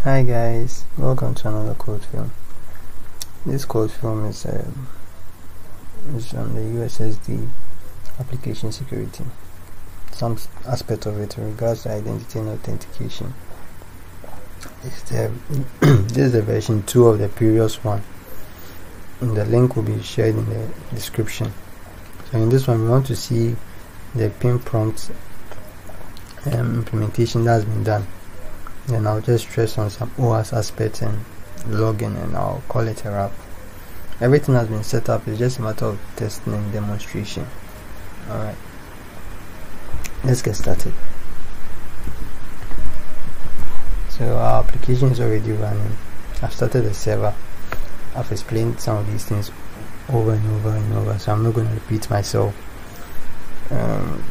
Hi guys, welcome to another code film. This code film is on the USSD Application Security. Some aspect of it regards to identity and authentication. This is the version 2 of the previous one, and the link will be shared in the description. So in this one we want to see the pin prompt implementation that has been done. Then I'll just stress on some OAuth aspects and login, and I'll call it a wrap. Everything has been set up, it's just a matter of testing and demonstration. Alright, let's get started. So our application is already running. I've started the server. I've explained some of these things over and over and over, so I'm not going to repeat myself.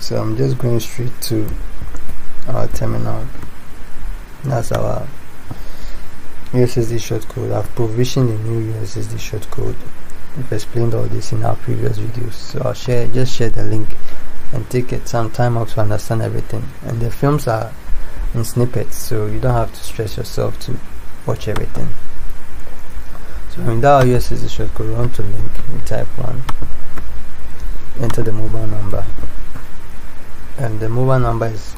So I'm just going straight to our terminal. That's our USSD shortcode. I've provisioned a new USSD shortcode. We've explained all this in our previous videos, so I'll just share the link and take some time out to understand everything. And the films are in snippets, so you don't have to stress yourself to watch everything. So in that USSD shortcode, we want to link, we type 1, enter the mobile number, and the mobile number is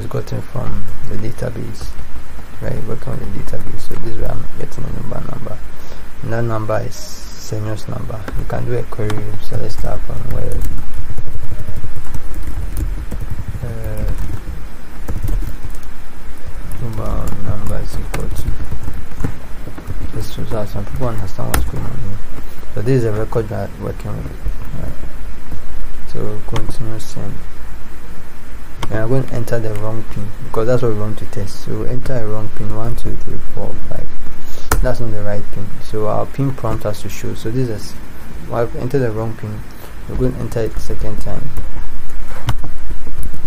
gotten from the database. Right, working on the database, so this is where I'm getting the mobile number, and that number is Senyor's number. You can do a query, so let's start from where mobile number is equal to this, so that some people understand what's going on here. So this is a record that we're working with, right? So continue send. And I'm going to enter the wrong pin because that's what we want to test. So enter a wrong pin, 1 2 3 4 5. That's not the right pin, so our pin prompt has to show. So this is why I've entered the wrong pin. We're going to enter it the second time,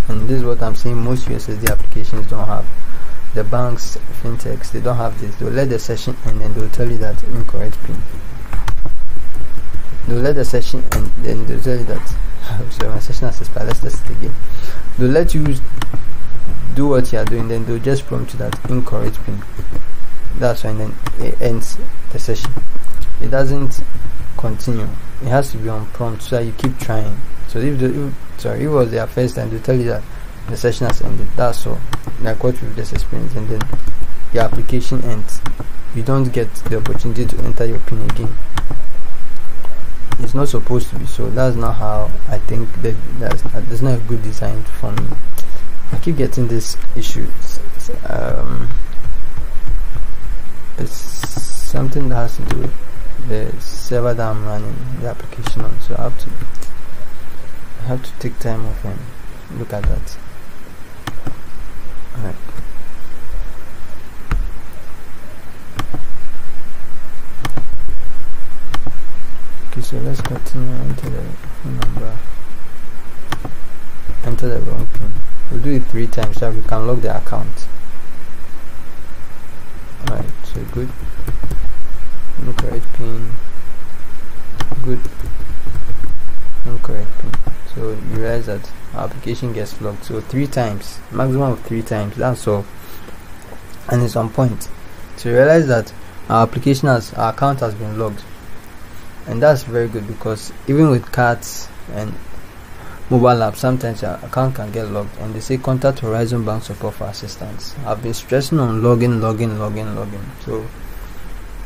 and this is what I'm saying most USSD applications don't have. The banks, fintechs, they don't have this. They'll let the session end and they'll tell you that incorrect pin. They'll let the session end, then they'll tell you that so my session has expired, let's test it again. They'll let you do what you are doing, then they'll just prompt you that incorrect pin. That's when then it ends the session. It doesn't continue. It has to be on prompt so that you keep trying. So if it was their first time, they'll tell you that the session has ended. That's all. Like what we've just experienced, and then your application ends. You don't get the opportunity to enter your pin again. It's not supposed to be so. That's not how I think that's not a good design for me. I keep getting this issue. It's something that has to do with the server that I'm running the application on, so I have to take time off and look at that. Alright. Okay, so let's continue. Enter the phone number, enter the wrong pin. We'll do it 3 times so we can log the account. Alright, so good. Incorrect pin. Good. Incorrect pin. So you realize that our application gets logged. So 3 times, maximum of 3 times. That's all, and it's on point. So you realize that our account has been logged. And that's very good, because even with cards and mobile apps, sometimes your account can get logged, and they say contact Horizon Bank support for assistance. I've been stressing on login. So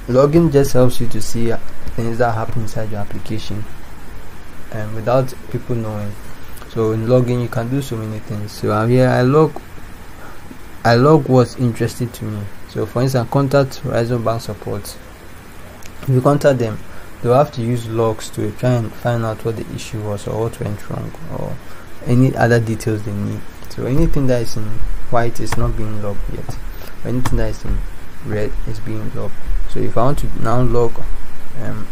login just helps you to see things that happen inside your application and without people knowing. So in login you can do so many things. So I'm here, I log what's interesting to me. So for instance, contact Horizon Bank support. If you contact them, they'll have to use logs to try and find out what the issue was or what went wrong or any other details they need. So anything that is in white is not being logged yet. Anything that is in red is being logged. So if I want to now log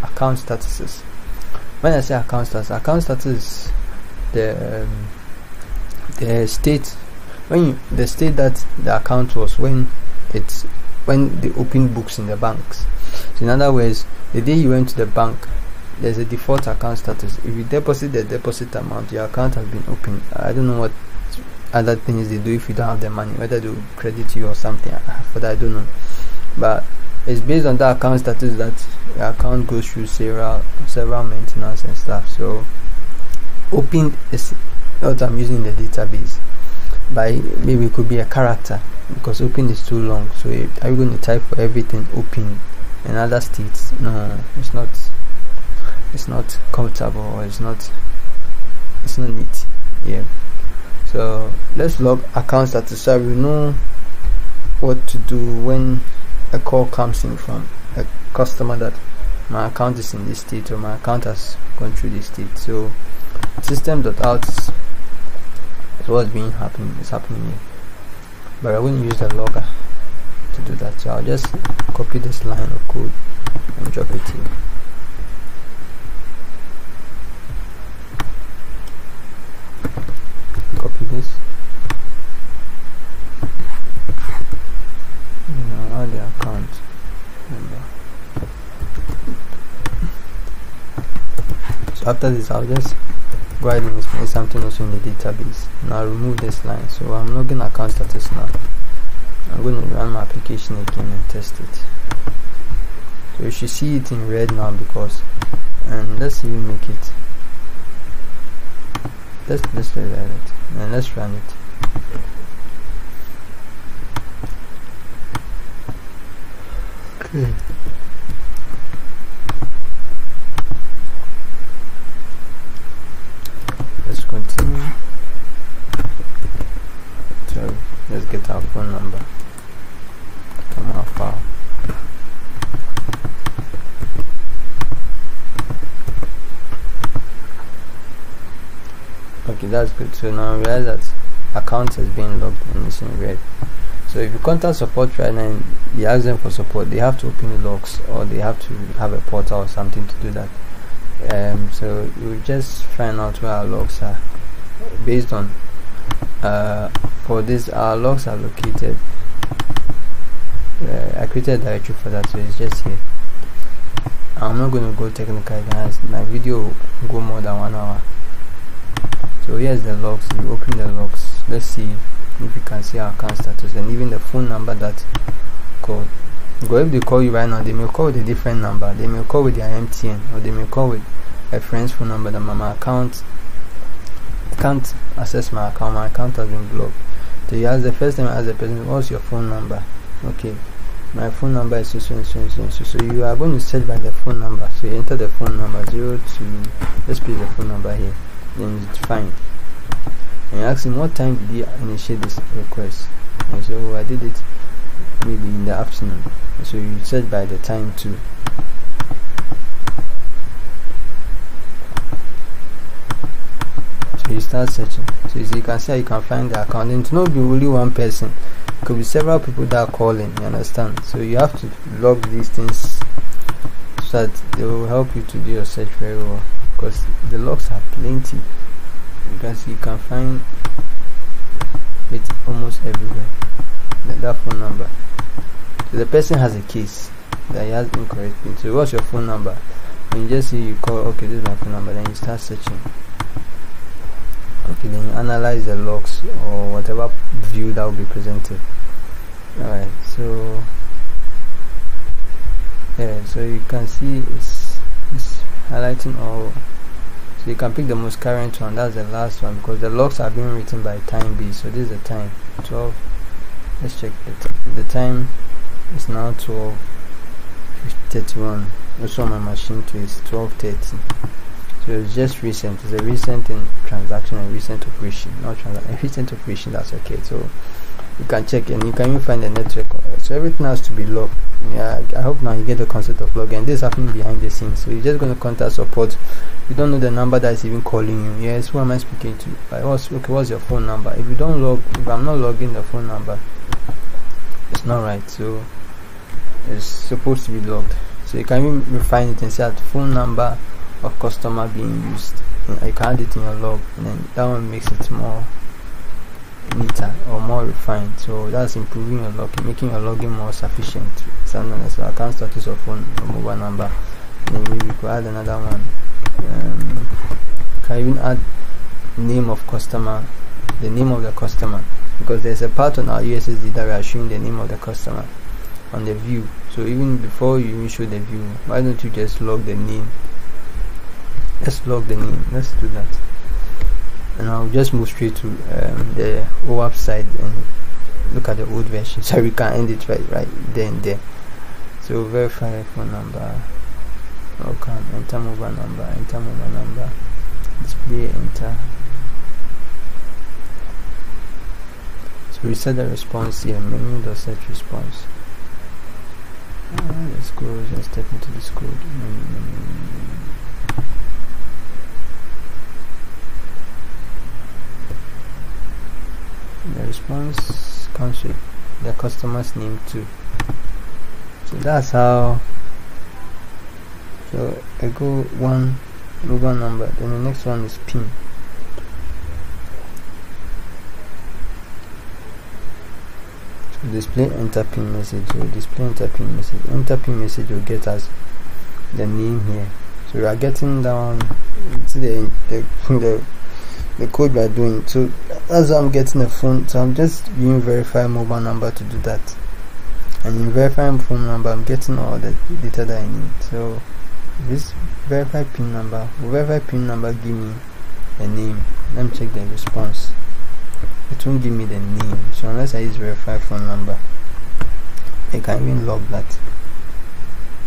account statuses, when I say account status is the state the state that the account was when they opened books in the banks. So in other words, the day you went to the bank, there's a default account status. If you deposit the deposit amount, your account has been opened. I don't know what other things they do if you don't have the money, whether they will credit you or something. For that I don't know. but it's based on the account status that your account goes through several maintenance and stuff. So open is what I'm using in the database. By maybe it could be a character, because open is too long. So are you going to type for everything open in other states? No, it's not comfortable, or it's not neat. Yeah. So let's log account status so we know what to do when a call comes in from a customer that my account is in this state, or my account has gone through this state. So system.out is what's happening here, but I wouldn't use the logger to do that. So I'll just copy this line of code and drop it here. Copy this, add the account number. So after this, I'll just go ahead and display something also in the database. Now remove this line. So I'm logging account status now. I'm going to run my application again and test it. So you should see it in red now, because, and let's even make it, let's reload it and let's run it. Okay. Let's continue. So let's get our phone number from our file. Okay, that's good. So now I realize that account has been logged and it's in red. So if you contact support right now and you ask them for support, they have to open the logs, or they have to have a portal or something to do that. So we'll just find out where our logs are based on for this. Our logs are located, I created a directory for that, so it's just here. I'm not going to go technical, guys. My video will go more than 1 hour. So here's the logs. You open the logs. Let's see if you can see our account status and even the phone number that called. Because if they call you right now, they may call with a different number. They may call with their MTN, or they may call with a friend's phone number that my account can't access my account. My account has been blocked. So you ask the first time, I ask the person, what's your phone number? Okay, my phone number is so. So you are going to search by the phone number. So you enter the phone number 02. Let's put the phone number here. Then you find. And you ask him what time did he initiate this request. And so I did it maybe in the afternoon. So you search by the time too. So you start searching. So you can see how you can find the account. And to not be only one person, it could be several people that are calling. You understand? So you have to log these things so that they will help you to do your search very well. Because the logs are plenty. Because you can find it almost everywhere. That phone number. So the person has a case that he has incorrect pin. So what's your phone number? When you just see you call, okay, this is my phone number, then you start searching. Okay, then you analyze the logs or whatever view that will be presented. Alright, so yeah, so you can see it's highlighting all. So you can pick the most current one, that's the last one, because the logs are being written by time base. So this is the time 12. Let's check it. The time is now 12:31. Also on my machine too is 12:30. So it's just recent. It's a recent in transaction and recent operation. Not transaction, recent operation. That's okay. So you can check, and you can even find the network. So everything has to be logged. Yeah, I hope now you get the concept of logging. This is happening behind the scenes. So you're just going to contact support. You don't know the number that is even calling you. Yes, who am I speaking to? What's your phone number? If you don't log, if I'm not logging the phone number, it's not right. So it's supposed to be logged. So you can even refine it and say that phone number of customer being used. You can add it in your log, and then that one makes it more neater or more refined. So that's improving your logging, making your logging more sufficient. Something as account status of phone or mobile number. Then maybe we could add another one. Can even add name of customer, the name of the customer, because there's a part on our USSD that we are showing the name of the customer. on the view. So even before you even show the view, why don't you just log the name? Let's log the name. Let's do that. And I'll just move straight to the OAuth side and look at the old version, so we can end it right there and there. So verify phone number. Okay, enter mobile number, display, enter. So reset the response here, menu.set response. Let's go, just step into this code. The response comes with the customer's name too. So that's how. So I go one mobile number, then the next one is PIN. So display enter PIN message. So display enter PIN message. Enter PIN message will get us the name here. So we are getting down to the code we are doing. So as I'm getting a phone, so I'm just using verify mobile number to do that. And in verifying phone number, I'm getting all the data that I need. So this verify PIN number, give me a name. Let me check the response. It won't give me the name. So unless I use verify phone number, I can even log that.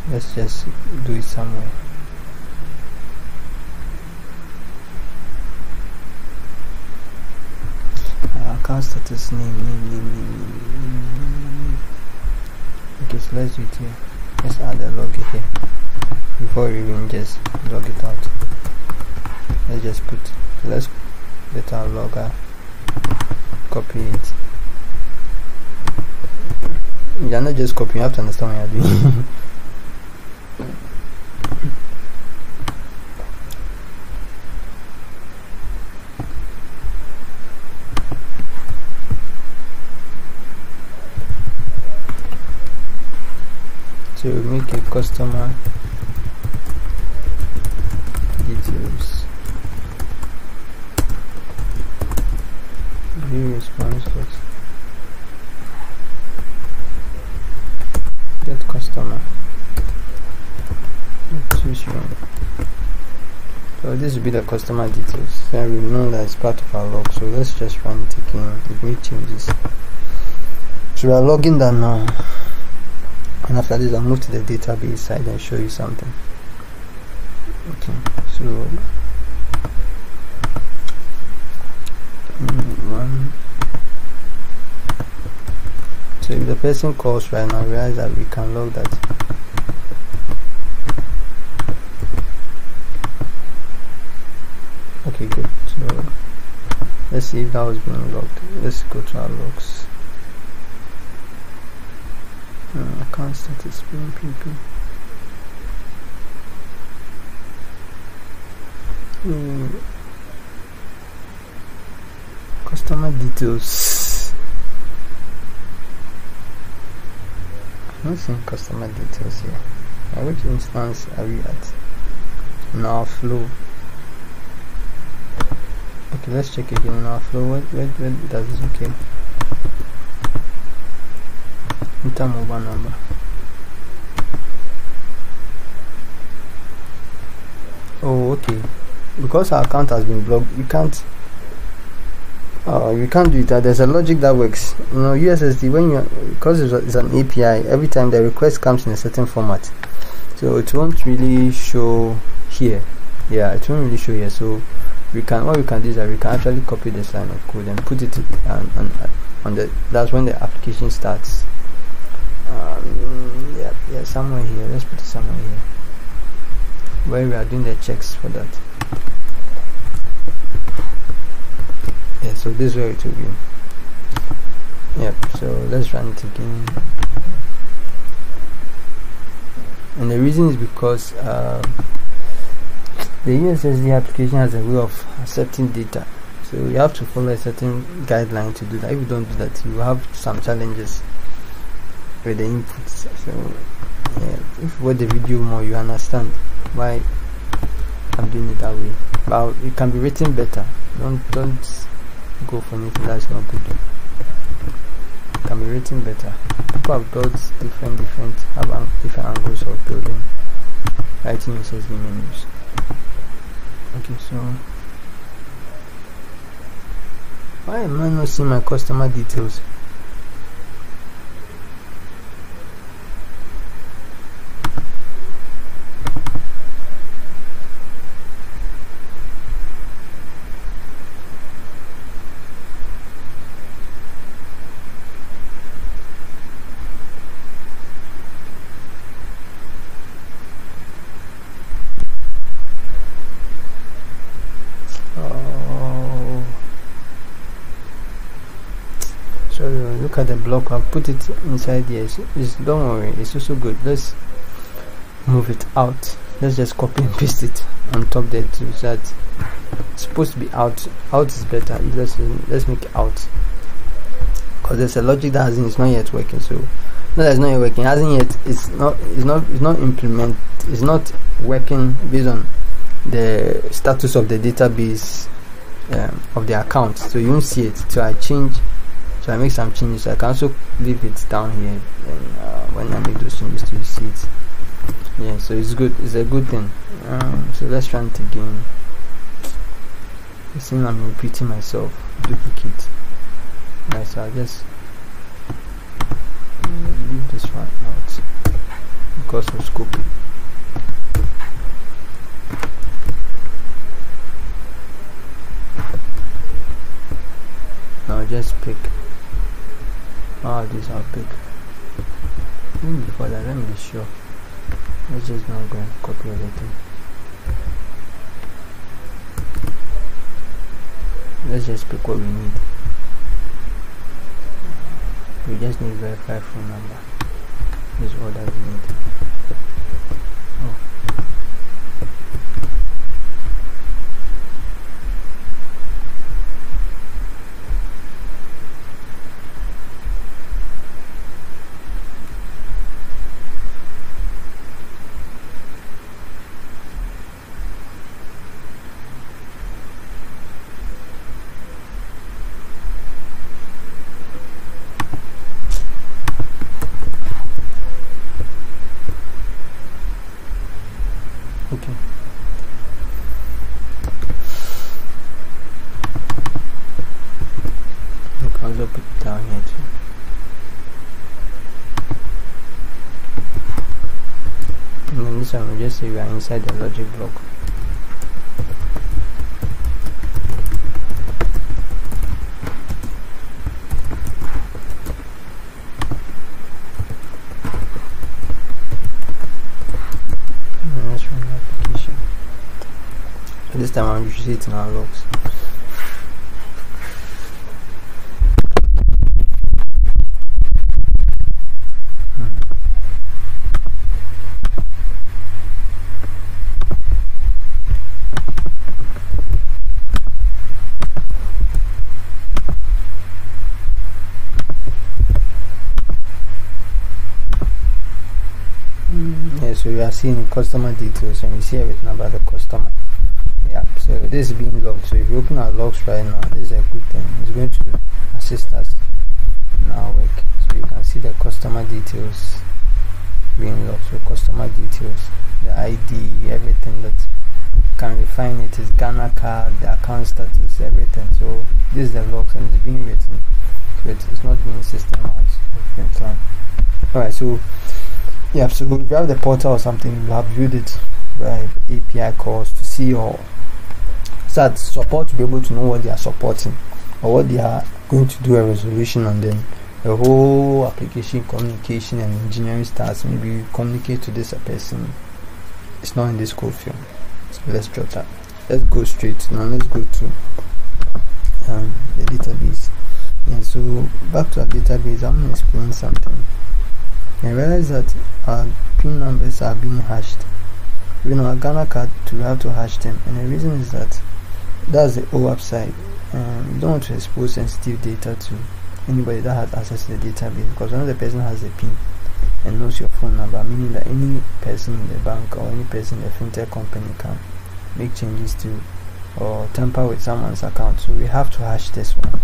Let's just do it somewhere. Account status name. Okay, so let's do it here. Let's add a log here before we even just log it out. Let's just put, so let's get our logger, copy it. You're not just copying, you have to understand what you're doing. So make a customer details, view response, get customer, choose one. So this will be the customer details. Then we know that it's part of our log. So let's just run it again. It may changes. So we are logging that now. And after this, I'll move to the database side and show you something. Okay, so so if the person calls right now, realize that we can log that. Okay, good. So let's see if that was being logged. Let's go to our logs. Account status, people. Customer details. I'm not seeing customer details here. At which instance are we at? Now flow. Okay, let's check again. Now flow. Where does this okay? Enter mobile number. Oh, okay. Because our account has been blocked, we can't do it. There's a logic that works. You know, USSD, when you, because it's an API, every time the request comes in a certain format, so it won't really show here. Yeah, it won't really show here. So what we can do is that we can actually copy this line of code and put it on the. That's when the application starts. Yeah, somewhere here. Let's put it somewhere here where we are doing the checks for that. Yeah, so this is where it will be. Yep, so let's run it again. And the reason is because the USSD application has a way of accepting data, so you have to follow a certain guideline to do that. If you don't do that, you have some challenges with the inputs. So yeah, if you watch the video more, you understand why I'm doing it that way. But it can be written better. Don't go for anything that's not good. It can be written better. people have built different angles of building writing USSD menus. Okay, so why am I not seeing my customer details? So look at the block. I've put it inside here. Don't worry, it's also good. Let's move it out. Let's just copy and paste it on top there too. So that it's supposed to be out. Out is better. Let's make it out, because there's a logic that it's not yet working. So no, that's not yet working. Hasn't yet. It's not implement. It's not working based on the status of the database of the account. So you won't see it. So I make some changes. So I can also leave it down here, and when I make those changes to see it. Yeah, so it's good. It's a good thing. So let's try it again. It seems I'm repeating myself. Duplicate. Right, so I'll just leave this one out because of scoping. Now just pick. This I'll pick. Even before that, let me be sure. Let's just now go and copy everything. Let's just pick what we need. We just need verify phone number. This is all that we need. Oh. Okay. You can also put it down here too. And then this one will just say we are inside the logic block. This time I'm usually it in our logs. Yeah, so you are seeing customer details and you see everything about the customer. Yeah, so this is being logged. So if you open our logs right now, this is a good thing. It's going to assist us in our work. So you can see the customer details being logged. So customer details, the ID, everything that can refine it is Ghana card, the account status, everything. So this is the logs and it's being written. So it's not being system out. Alright, so yeah, so if you have the portal or something, you have viewed it by API calls to see your support to be able to know what they are supporting or what they are going to do a resolution on. Then the whole application communication and engineering starts. Maybe you communicate to this person, it's not in this code field. So let's drop that. Let's go straight now. Let's go to the database. And so back to our database, I'm going to explain something. I realize that our PIN numbers are being hashed. You know, a Ghana card, we have to hash them, and the reason is that that's the OAuth side. You don't want to expose sensitive data to anybody that has access to the database, because when the person has a PIN and knows your phone number, meaning that any person in the bank or any person in the fintech company can make changes to or tamper with someone's account. So we have to hash this one.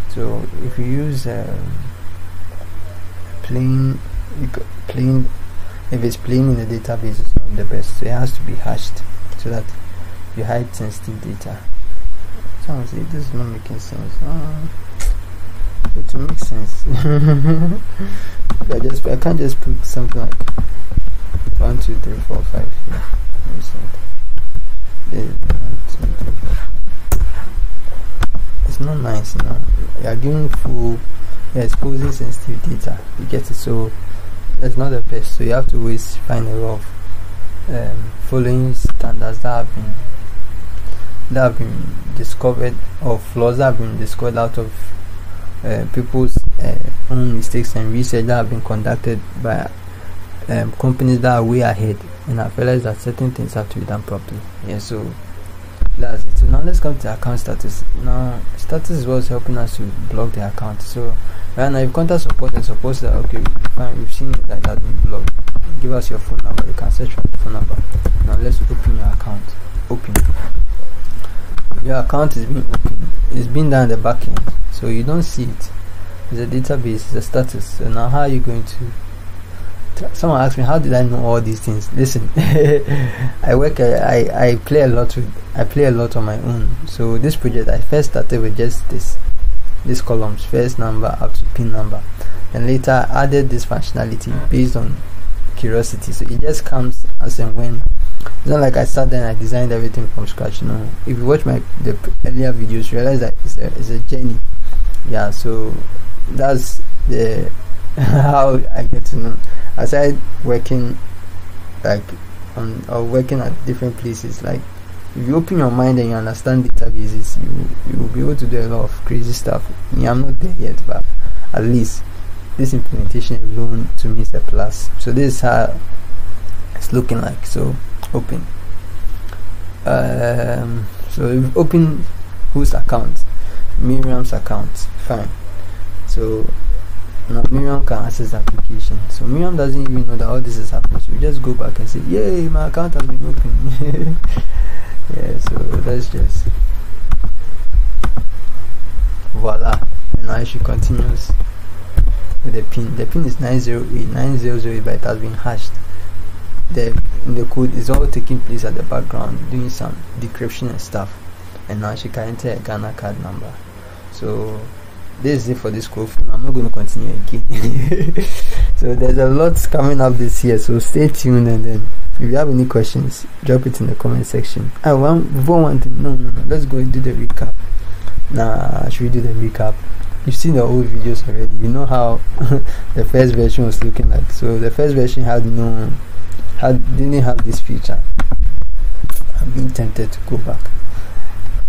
So if you use plain, plain, if it's plain in the database, it's not the best. So it has to be hashed so that you hide sensitive data. Someone say this is not making sense. It will make sense. I can't just put something like 1, 2, 3, 4, 5 here. It's not nice, you know. You are giving full, you're exposing sensitive data. You get it? So that's not the best. So you have to always find a way of following standards that have been discovered, or flaws that have been discovered out of people's own mistakes and research that have been conducted by companies that are way ahead, and I've realized that certain things have to be done properly. Yeah, so that's it. So now let's come to account status. Now status is what's helping us to block the account. So right now, if contact support and support that, okay, fine, we've seen it like that been blocked, give us your phone number. You can search for the phone number. Now let's open your account. Open. Your account is being opened. It's been done in the back end, so you don't see it. It's a database, it's a status. So now how are you going to? Someone asked me, how did I know all these things? Listen, I play a lot on my own. So this project, I first started with just these columns, first number up to pin number, and later I added this functionality based on curiosity. So it just comes as and when. It's not like I sat there and I designed everything from scratch. No, if you watch the earlier videos, you realize that it's a journey. Yeah, so that's the how I get to know. I started working working at different places. Like if you open your mind and you understand databases, you will be able to do a lot of crazy stuff. Yeah, I'm not there yet, but at least this implementation alone to me is a plus. So this is how it's looking like. So open. So we've opened whose account? Miriam's account. Fine. So now Miriam can access the application. So Miriam doesn't even know that all this is happening. So you just go back and say, yay, my account has been opened. Yeah, so that's just voila. And now she continues with the pin. The pin is 9089008, but it has been hashed. The code is all taking place at the background, doing some decryption and stuff. And now she can enter a Ghana card number. So this is it for this codefilm. I'm not going to continue again. So there's a lot coming up this year, so stay tuned, and then if you have any questions, drop it in the comment section. No, let's go and do the recap. Should we do the recap? You've seen the old videos already. You know how the first version was looking like. So the first version didn't have this feature. I'm being tempted to go back.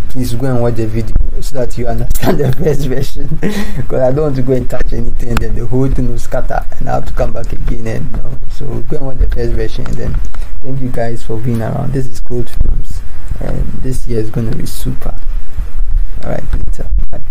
Please go and watch the video so that you understand the first version, because I don't want to go and touch anything and then the whole thing will scatter and I have to come back again. And no, so go and watch the first version, and then thank you guys for being around. This is codefilms, and this year is going to be super. Alright, later. Bye.